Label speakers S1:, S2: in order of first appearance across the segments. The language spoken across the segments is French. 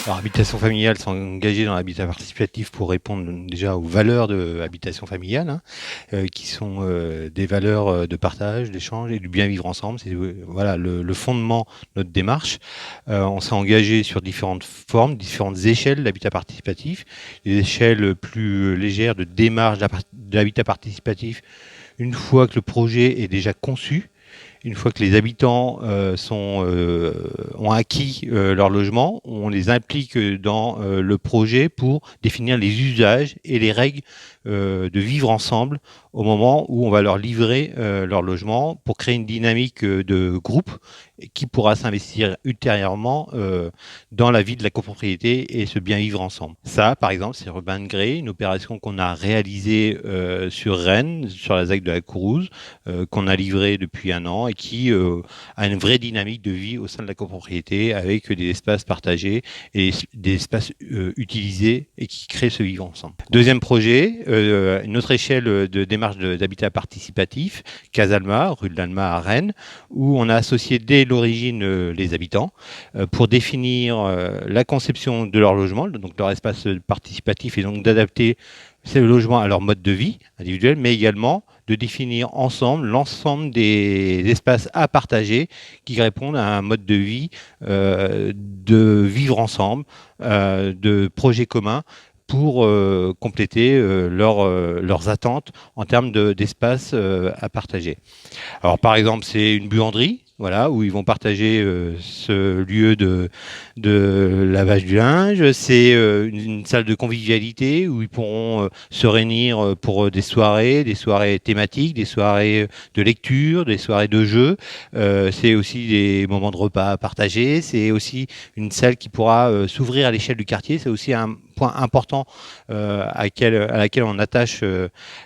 S1: Alors, Habitation familiale s'engager dans l'habitat participatif pour répondre déjà aux valeurs de l'habitation familiale, hein, qui sont des valeurs de partage, d'échange et du bien vivre ensemble. C'est voilà le fondement de notre démarche. On s'est engagé sur différentes formes, différentes échelles d'habitat participatif, des échelles plus légères de démarche d'habitat participatif une fois que le projet est déjà conçu. Une fois que les habitants ont acquis leur logement, on les implique dans le projet pour définir les usages et les règles de vivre ensemble au moment où on va leur livrer leur logement pour créer une dynamique de groupe qui pourra s'investir ultérieurement dans la vie de la copropriété et se bien vivre ensemble. Ça, par exemple, c'est Urban Grey, une opération qu'on a réalisée sur Rennes, sur la ZAC de la Courrouze, qu'on a livrée depuis un an et qui a une vraie dynamique de vie au sein de la copropriété avec des espaces partagés et des espaces utilisés et qui créent ce vivre ensemble. Deuxième projet, une autre échelle de démarche d'habitat participatif, Casalma, rue de l'Alma à Rennes, où on a associé dès l'origine les habitants pour définir la conception de leur logement, donc leur espace participatif, et donc d'adapter ces logements à leur mode de vie individuel, mais également de définir ensemble l'ensemble des espaces à partager qui répondent à un mode de vie de vivre ensemble, de projets communs pour compléter leurs attentes en termes d'espace à partager. Alors par exemple, c'est une buanderie, voilà, où ils vont partager ce lieu de lavage du linge. C'est une salle de convivialité où ils pourront se réunir pour des soirées thématiques, des soirées de lecture, des soirées de jeux. C'est aussi des moments de repas à partager. C'est aussi une salle qui pourra s'ouvrir à l'échelle du quartier. C'est aussi un point important à laquelle on attache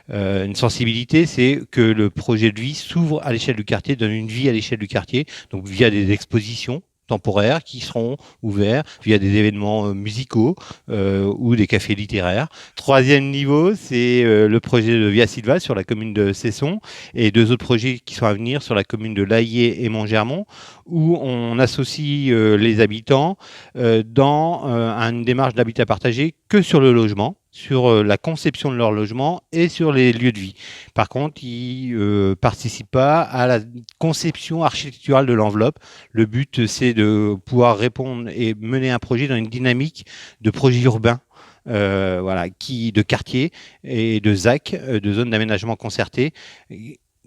S1: une sensibilité, c'est que le projet de vie s'ouvre à l'échelle du quartier, donne une vie à l'échelle du quartier, donc via des expositions temporaires qui seront ouverts via des événements musicaux ou des cafés littéraires. Troisième niveau, c'est le projet de Via Silva sur la commune de Cesson et deux autres projets qui sont à venir sur la commune de Laillé et Montgermont où on associe les habitants dans une démarche d'habitat partagé que sur le logement, sur la conception de leur logement et sur les lieux de vie. Par contre, ils ne participent pas à la conception architecturale de l'enveloppe. Le but, c'est de pouvoir répondre et mener un projet dans une dynamique de projet urbain. Voilà, de quartier et de ZAC, de zones d'aménagement concerté,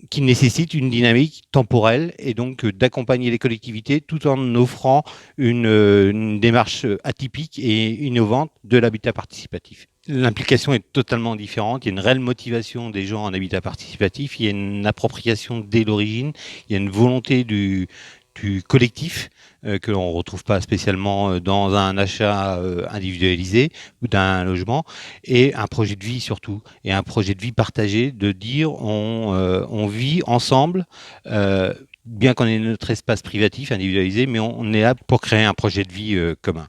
S1: qui nécessite une dynamique temporelle et donc d'accompagner les collectivités tout en offrant une démarche atypique et innovante de l'habitat participatif. L'implication est totalement différente. Il y a une réelle motivation des gens en habitat participatif. Il y a une appropriation dès l'origine. Il y a une volonté du collectif que l'on ne retrouve pas spécialement dans un achat individualisé ou d'un logement, et un projet de vie surtout, et un projet de vie partagé, de dire on vit ensemble, bien qu'on ait notre espace privatif individualisé, mais on est là pour créer un projet de vie commun.